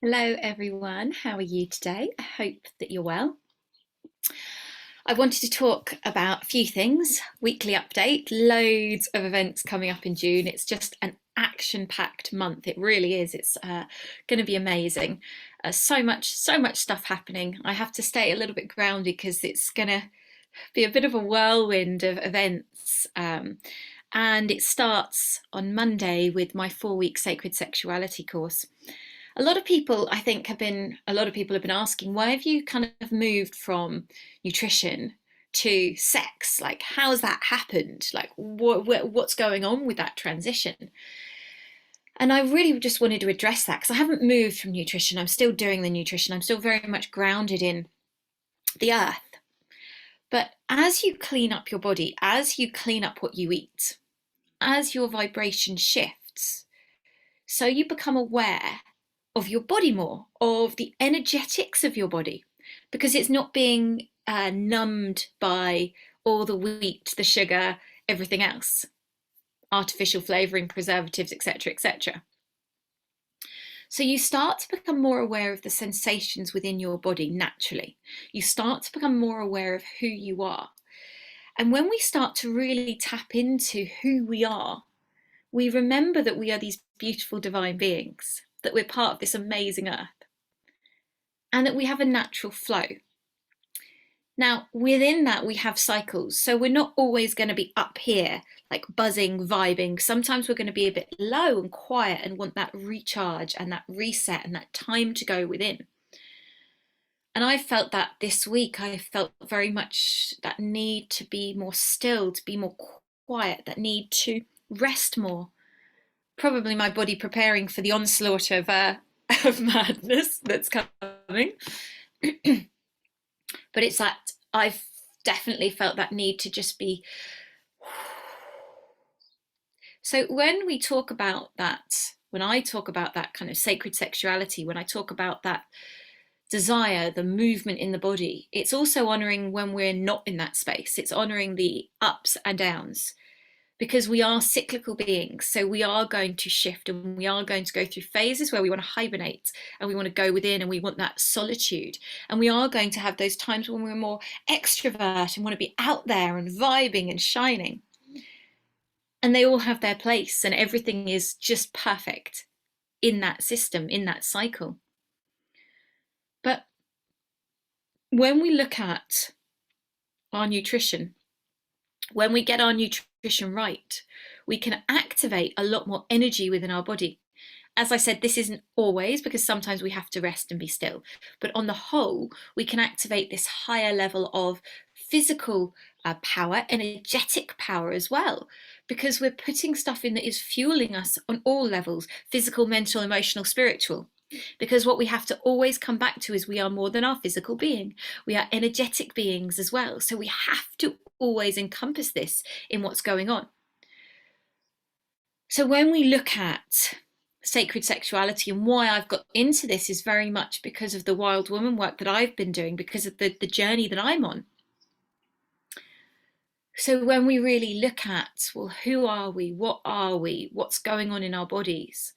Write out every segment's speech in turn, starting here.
Hello everyone, how are you today? I hope that you're well. I wanted to talk about a few things. Weekly update, loads of events coming up in June. It's just an action-packed month. It really is. It's going to be amazing. So much stuff happening. I have to stay a little bit grounded because it's going to be a bit of a whirlwind of events. And it starts on Monday with my 4-week Sacred Sexuality course. A lot of people, I think, a lot of people have been asking, why have you kind of moved from nutrition to sex? Like, how's that happened? Like, what's going on with that transition? And I really just wanted to address that because I haven't moved from nutrition. I'm still doing the nutrition. I'm still very much grounded in the earth. But as you clean up your body, as you clean up what you eat, as your vibration shifts, so you become aware of your body more, of the energetics of your body, because it's not being numbed by all the wheat, the sugar, everything else, artificial flavoring, preservatives, etc., etc. So you start to become more aware of the sensations within your body naturally. You start to become more aware of who you are. And when we start to really tap into who we are, we remember that we are these beautiful divine beings, that we're part of this amazing earth, and that we have a natural flow. Now, within that, we have cycles. So we're not always going to be up here, like buzzing, vibing. Sometimes we're going to be a bit low and quiet and want that recharge and that reset and that time to go within. And I felt that this week. I felt very much that need to be more still, to be more quiet, that need to rest more. Probably my body preparing for the onslaught of madness that's coming. But it's that I've definitely felt that need to just be. So when we talk about that, when I talk about that kind of sacred sexuality, when I talk about that desire, the movement in the body, it's also honoring when we're not in that space. It's honoring the ups and downs, because we are cyclical beings. So we are going to shift and we are going to go through phases where we want to hibernate and we want to go within and we want that solitude. And we are going to have those times when we're more extrovert and want to be out there and vibing and shining. And they all have their place and everything is just perfect in that system, in that cycle. But when we look at our nutrition, when we get our nutrition right, we can activate a lot more energy within our body. As I said, this isn't always, because sometimes we have to rest and be still. But on the whole, we can activate this higher level of physical power, energetic power as well, because we're putting stuff in that is fueling us on all levels: physical, mental, emotional, spiritual. Because what we have to always come back to is we are more than our physical being. We are energetic beings as well. So we have to always encompass this in what's going on. So when we look at sacred sexuality, and why I've got into this is very much because of the wild woman work that I've been doing, because of the journey that I'm on. So when we really look at, well, who are we? What are we? What's going on in our bodies?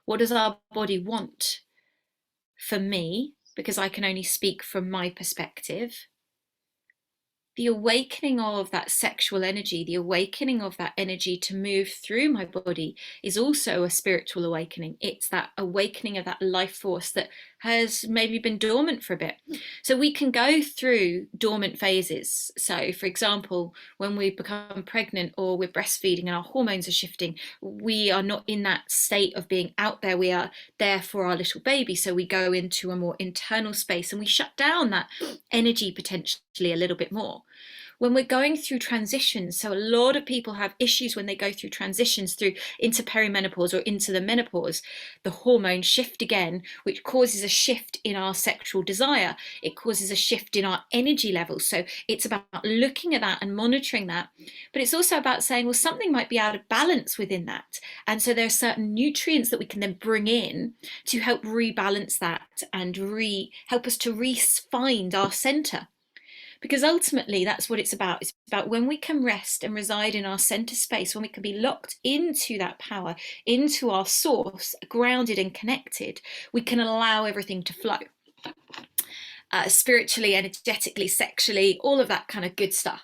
What does our body want? For me, because I can only speak from my perspective, the awakening of that sexual energy, the awakening of that energy to move through my body is also a spiritual awakening. It's that awakening of that life force that has maybe been dormant for a bit. So we can go through dormant phases. So for example, when we become pregnant or we're breastfeeding and our hormones are shifting, we are not in that state of being out there. We are there for our little baby. So we go into a more internal space and we shut down that energy potentially a little bit more. When we're going through transitions, so a lot of people have issues when they go through transitions through into perimenopause or into the menopause. The hormones shift again, which causes a shift in our sexual desire. It causes a shift in our energy levels. So it's about looking at that and monitoring that. But it's also about saying, well, something might be out of balance within that. And so there are certain nutrients that we can then bring in to help rebalance that and help us to find our center. Because ultimately that's what it's about. It's about when we can rest and reside in our center space, when we can be locked into that power, into our source, grounded and connected, we can allow everything to flow. Spiritually, energetically, sexually, all of that kind of good stuff.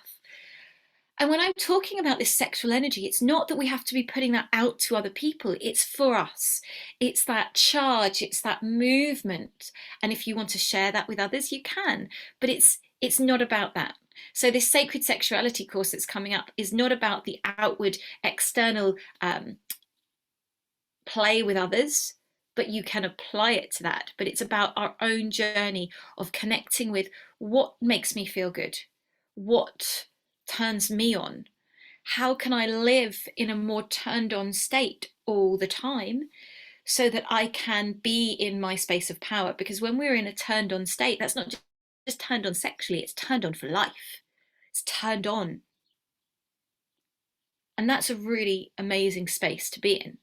And when I'm talking about this sexual energy, it's not that we have to be putting that out to other people. It's for us. It's that charge. It's that movement. And if you want to share that with others, you can. But it's not about that. So this Sacred Sexuality course that's coming up is not about the outward, external play with others, but you can apply it to that. But it's about our own journey of connecting with what makes me feel good, what turns me on, how can I live in a more turned on state all the time so that I can be in my space of power. Because when we're in a turned on state, that's not just turned on sexually, it's turned on for life. It's turned on. And that's a really amazing space to be in.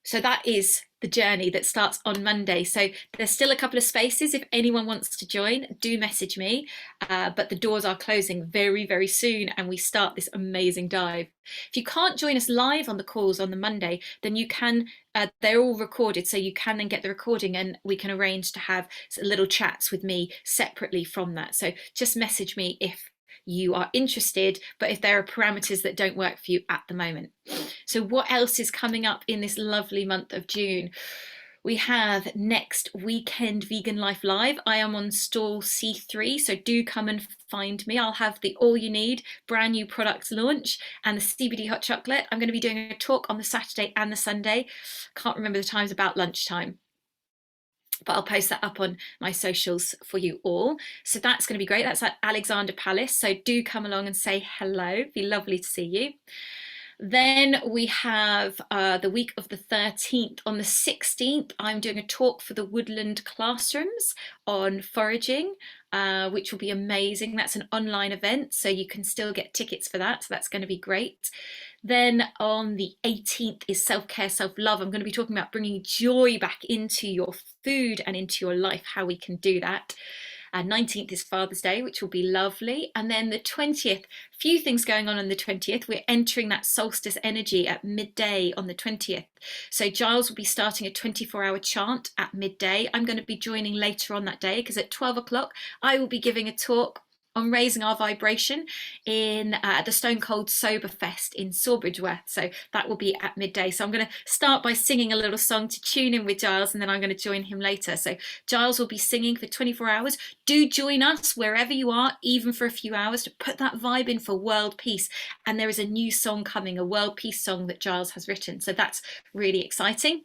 So that is the journey that starts on Monday. So there's still a couple of spaces. If anyone wants to join, do message me. But the doors are closing very, very soon and we start this amazing dive. If you can't join us live on the calls on the Monday, then you can, they're all recorded. So you can then get the recording and we can arrange to have little chats with me separately from that. So just message me if you are interested, but if there are parameters that don't work for you at the moment. So what else is coming up in this lovely month of June? We have next weekend Vegan Life Live. I am on stall C3, so do come and find me. I'll have the All You Need brand new products launch and the CBD hot chocolate. I'm going to be doing a talk on the Saturday and the Sunday. Can't remember the times, about lunchtime. But I'll post that up on my socials for you all. So that's going to be great. That's at Alexandra Palace. So do come along and say hello. It'd be lovely to see you. Then we have the week of the 13th. On the 16th, I'm doing a talk for the Woodland classrooms on foraging, which will be amazing. That's an online event, so you can still get tickets for that. So that's going to be great. Then on the 18th is self-care, self-love. I'm going to be talking about bringing joy back into your food and into your life, how we can do that. 19th is Father's Day, which will be lovely. And then the 20th, few things going on the 20th. We're entering that solstice energy at midday on the 20th. So Giles will be starting a 24-hour chant at midday. I'm going to be joining later on that day because at 12 o'clock, I will be giving a talk on raising our vibration in the Stone Cold Sober Fest in Sawbridgeworth. So that will be at midday. So I'm going to start by singing a little song to tune in with Giles, and then I'm going to join him later. So Giles will be singing for 24 hours. Do join us wherever you are, even for a few hours, to put that vibe in for world peace. And there is a new song coming, a world peace song that Giles has written. So that's really exciting.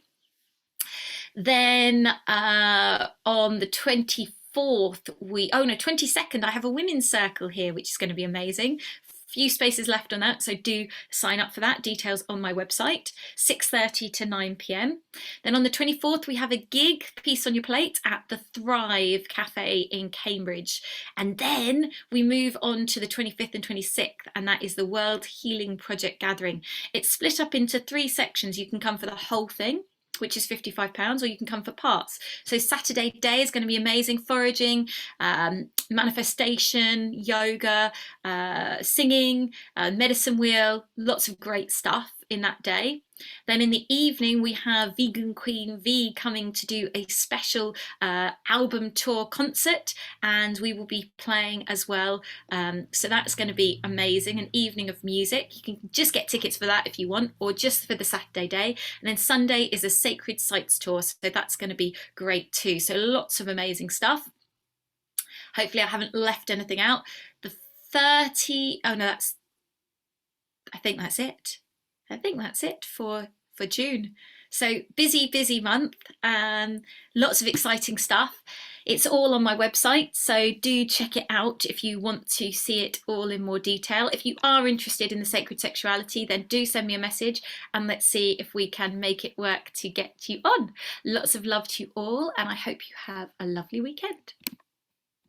Then on the 24th, 22nd, I have a women's circle here, which is going to be amazing. Few spaces left on that, so do sign up for that. Details on my website, 6:30 to 9 p.m. Then on the 24th, we have a gig, Peace on Your Plate, at the Thrive Cafe in Cambridge. And then we move on to the 25th and 26th, and that is the World Healing Project Gathering. It's split up into 3 sections. You can come for the whole thing, which is £55, or you can come for parts. So Saturday day is going to be amazing. Foraging, manifestation, yoga, singing, medicine wheel, lots of great stuff in that day. Then in the evening, we have Vegan Queen V coming to do a special album tour concert, and we will be playing as well. So that's going to be amazing, an evening of music. You can just get tickets for that if you want, or just for the Saturday day. And then Sunday is a Sacred Sites tour, so that's going to be great too. So lots of amazing stuff. Hopefully I haven't left anything out. The 30, oh no, I think that's it. I think that's it for June. So busy month, lots of exciting stuff. It's all on my website, so do check it out if you want to see it all in more detail. If you are interested in the sacred sexuality, then do send me a message and let's see if we can make it work to get you on. Lots of love to you all, and I hope you have a lovely weekend.